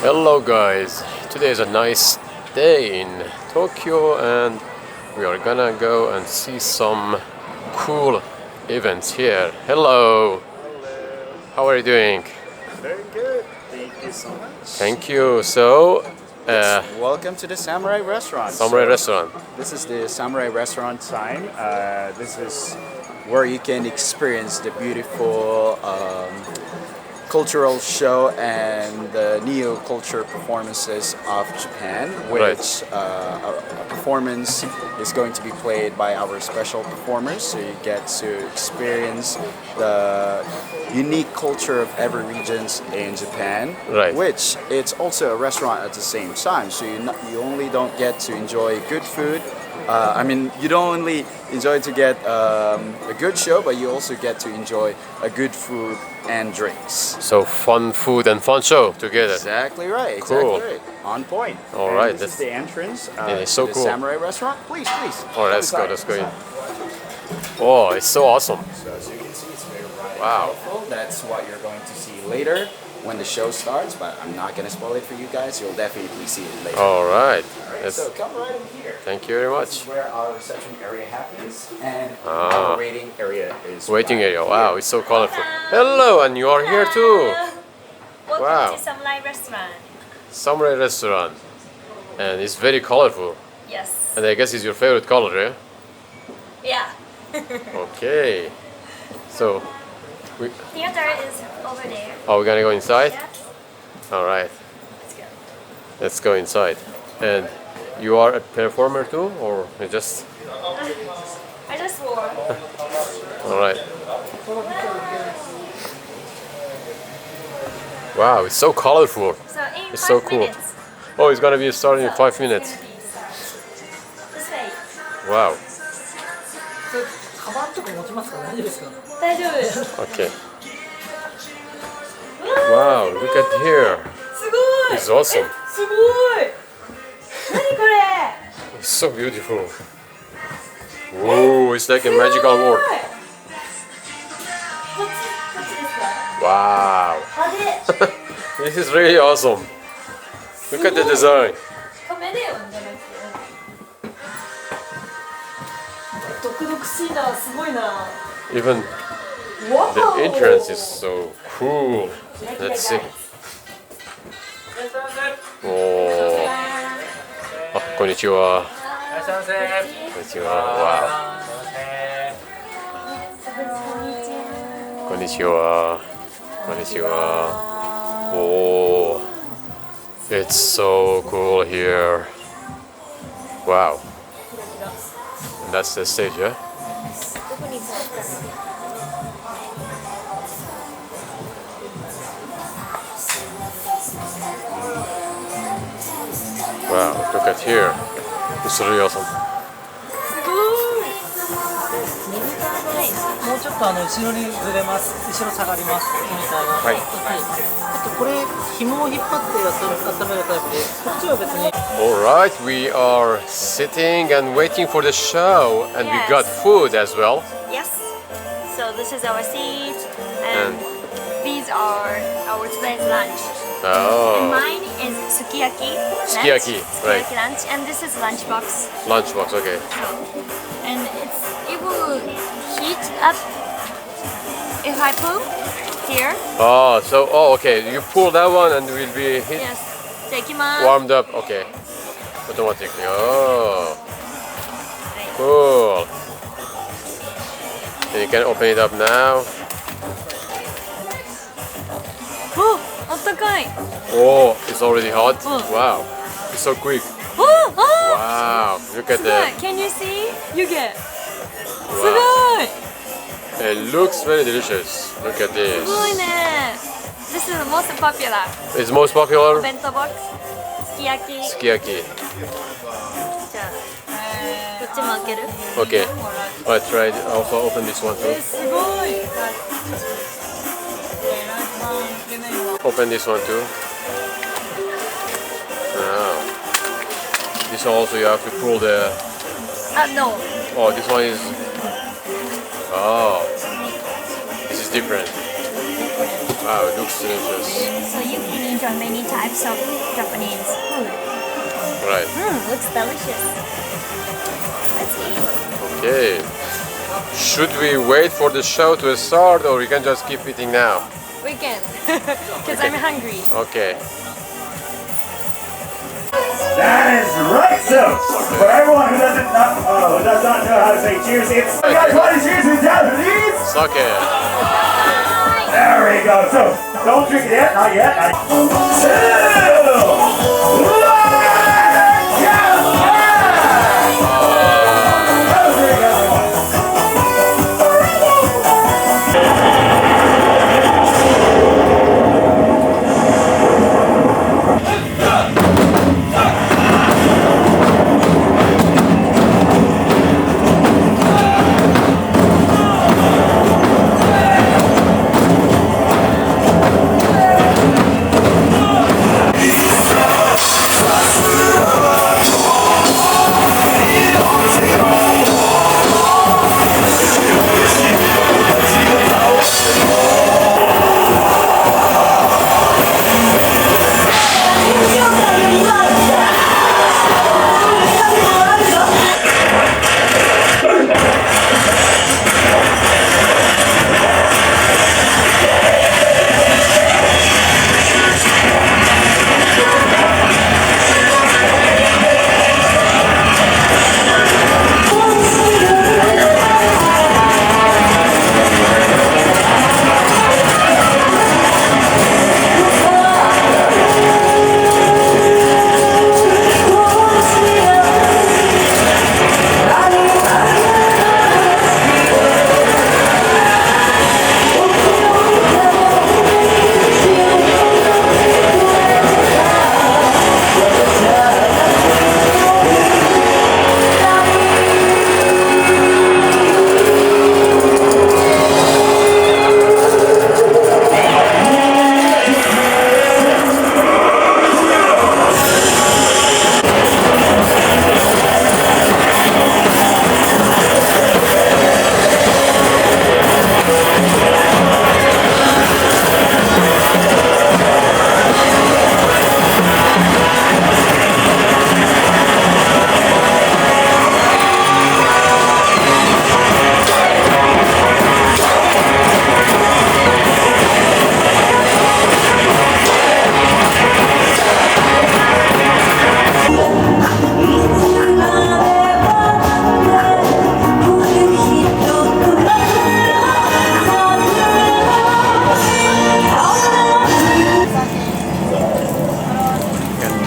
Hello guys, today is a nice day in Tokyo and we are gonna go and see some cool events here. Hello! How are you doing? Very good. Thank you so much. Thank you. So, Welcome to the Samurai Restaurant. Samurai Restaurant. This is the Samurai Restaurant time. This is where you can experience the beautiful cultural show and the neo-culture performances of Japan, which a performance is going to be played by our special performers, so you get to experience the unique culture of every region in Japan, which it's also a restaurant at the same time, so you only don't get to enjoy good food. You don't only enjoy to get a good show, but you also get to enjoy a good food and drinks. So fun food and fun show together. Exactly right. Cool. Exactly right. On point. All right. This is the entrance it's so to the cool. Samurai Restaurant. Please. Oh, let's go. Let's go in. Oh, it's so awesome. So as you can see, it's very bright Wow. and colorful. That's what you're going to see later when the show starts, but I'm not going to spoil it for you guys. You'll definitely see it later. All right. So come right in here. Thank you very much. This is where our reception area happens, and our waiting area is Waiting right area. here. Wow, it's so colorful. Hello, and you are here too. Welcome Wow. to Samurai Restaurant. Samurai Restaurant. And it's very colorful. Yes. And I guess it's your favorite color, yeah? Yeah. Okay. So, Theater is over there. we're gonna go inside? Yes. All right. Let's go. Let's go inside. And you are a performer too, or you just? I just wore. All right. Wow, it's so colorful. So in It's 5 so cool. minutes. Oh, it's gonna be starting in So 5 minutes. it's gonna be this way. Wow. カバンとか持ちますか？大丈夫ですか？大丈夫です。 Okay. Wow, look at here. すごい。 It's awesome. すごい。何これ。 It's so beautiful. Whoa, it's like a magical world. こっちですか。 Wow. 派手。 This is really awesome. Look at the design. カメレオンじゃなくて。独々しいな、すごいな。 Even Wow. the entrance is so cool. Let's see. Oh. あ、こんにちは。こんにちは。こんにちは。こんにちは。Oh. It's so cool here. Wow. And that's the stage, yeah? Wow, look at here. It's really awesome. もうちょっと後ろにずれます。後ろ下がります。モニターが。はいこれ紐を引っ張って温めるタイプで、こっちは別に。Alright, we are sitting and waiting for the show, and we got food as well. Yes. So this is our seat, and these are our today's lunch. And Oh, mine is sukiyaki. Sukiyaki, right. Sukiyaki lunch, and this is lunchbox. lunchbox, okay. And it will heat up if I pull here. Oh, okay. You pull that one and will be Yes. じゃあ行きます。 warmed up, okay. Automatically. Oh, cool. And you can open it up now. お、あったかい。 Oh, it's already hot. Oh. Wow, it's so quick. お、あ、 Wow, look at すごい。 that. Can you see? You get. すご Wow. い。 It looks very delicious. Look at す this. ごいね。This is the most popular. It's most popular. 弁当ボックス。すき焼き。 Sukiyaki. じゃあ、こっちも開ける？ Okay. Let's try it. Also open this one too. すごい。 Open this one too. Now, this one also you have to pull the. No. Oh, this one is. Oh, this is different. Wow, it looks delicious. So you can enjoy many types of Japanese food. Right. Looks delicious. Let's eat. Okay. Should we wait for the show to start or we can just keep eating now? We can, because I'm hungry. Okay. That is right. So, for everyone who does not know how to say cheers, it's you guys want to cheers in Japanese? Sake. There we go. So, don't drink it yet. Not yet.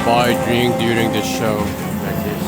Buy drink during the show like this.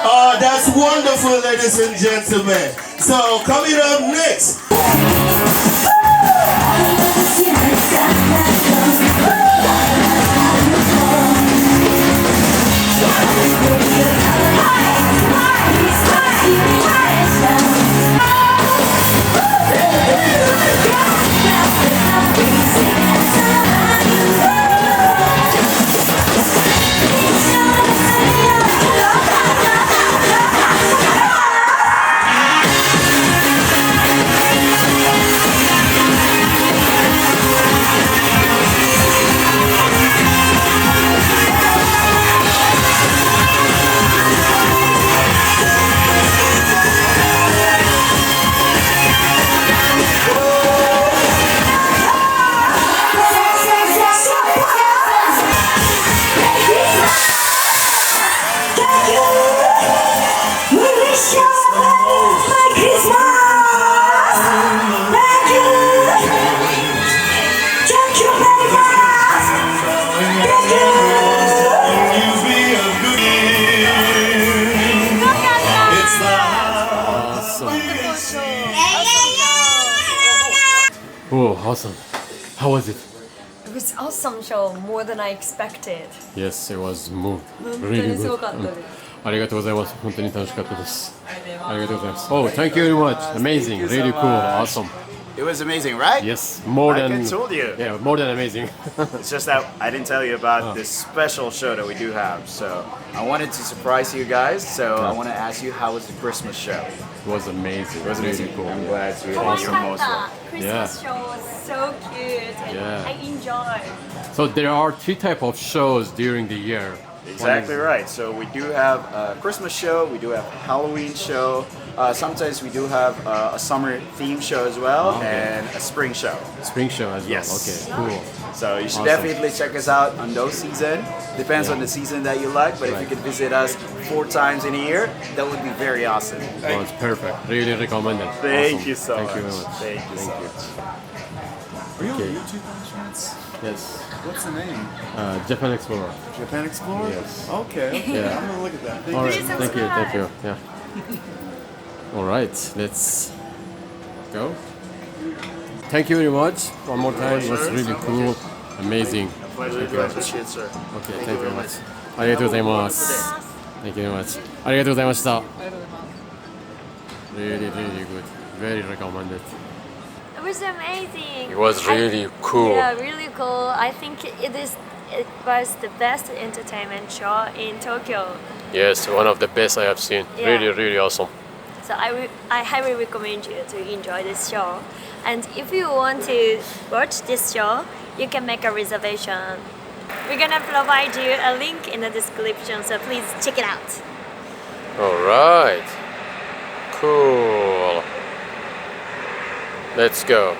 Oh, that's wonderful, ladies and gentlemen. So, coming up next. Cool, awesome. How was it? It was awesome show, more than I expected. Yes, it was moved. 本当 Really にす good. ごかったです。ありがとうございます。本当に楽しかったです。ありがとうございます。Oh, thank you very much. Amazing, Thank you so really cool, much. awesome. It was amazing, right? Yes, more Like than I told you. Yeah, more than amazing. It's just that I didn't tell you about this special show that we do have. So I wanted to surprise you guys. So I want to ask you, how was the Christmas show? It was amazing. It was really cool. I'm glad to hear 可愛 that you're かっ most た。 welcome. Christmas show was so cute and Yeah. I enjoyed. So there are two type of shows during the year. Exactly right. So we do have a Christmas show, we do have a Halloween show. Sometimes we do have a summer theme show as well, and a spring show. Spring show as well. Yes. Okay, cool. So you should Awesome. definitely check us out on those seasons. Depends on the season that you like, but if you could visit us 4 times in a year, that would be very awesome. Oh, it's perfect. Really recommended. Thank Awesome. you so Thank much. you very much. Thank you so much. Are you on Okay. YouTube by any chance? Yes. What's the name? Japan Explorer. Japan Explorer? Yes. Okay, okay. Yeah. I'm gonna look at that. Thank All you. right. Please Thank you. Thank you. subscribe. Yeah. All right. Let's go. Thank you very much. One more time. It was really cool. Amazing. Pleasure to appreciate, sir. Okay. Thank you very much. ありがとうございます。Thank you very much. ありがとうございました。Really, really good. Very recommended. It was amazing. It was really cool. Yeah, really cool. I think it was the best entertainment show in Tokyo. Yes, one of the best I have seen. Yeah. Really, really awesome. So I highly recommend you to enjoy this show. And if you want to watch this show, you can make a reservation. We're gonna provide you a link in the description, so please check it out. All right. Cool. Let's go.